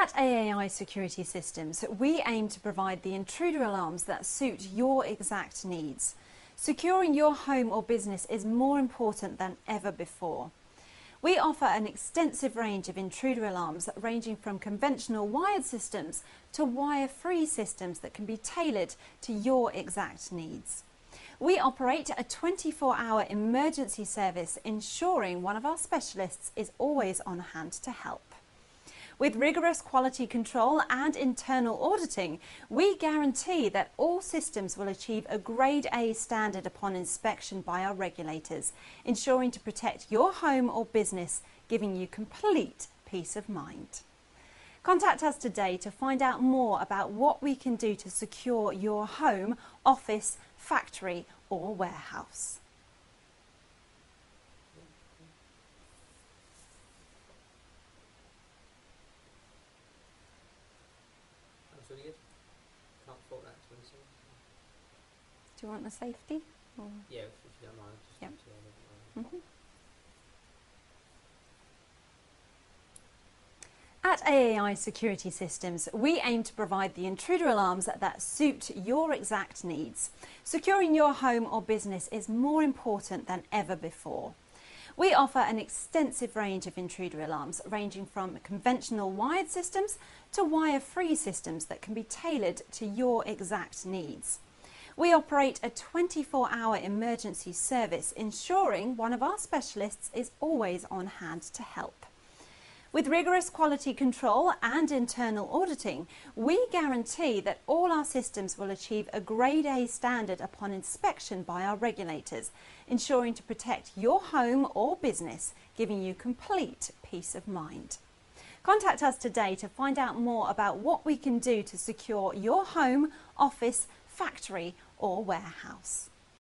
At AAI Security Systems, we aim to provide the intruder alarms that suit your exact needs. Securing your home or business is more important than ever before. We offer an extensive range of intruder alarms ranging from conventional wired systems to wire-free systems that can be tailored to your exact needs. We operate a 24-hour emergency service, ensuring one of our specialists is always on hand to help. With rigorous quality control and internal auditing, we guarantee that all systems will achieve a Grade A standard upon inspection by our regulators, ensuring to protect your home or business, giving you complete peace of mind. Contact us today to find out more about what we can do to secure your home, office, factory or warehouse. Really good. Can't fault that to anything. Do you want the safety? Or? Yeah, if you don't mind. Yep. At AAI Security Systems, we aim to provide the intruder alarms that suit your exact needs. Securing your home or business is more important than ever before. We offer an extensive range of intruder alarms, ranging from conventional wired systems to wire-free systems that can be tailored to your exact needs. We operate a 24-hour emergency service, ensuring one of our specialists is always on hand to help. With rigorous quality control and internal auditing, we guarantee that all our systems will achieve a Grade A standard upon inspection by our regulators, ensuring to protect your home or business, giving you complete peace of mind. Contact us today to find out more about what we can do to secure your home, office, factory or warehouse.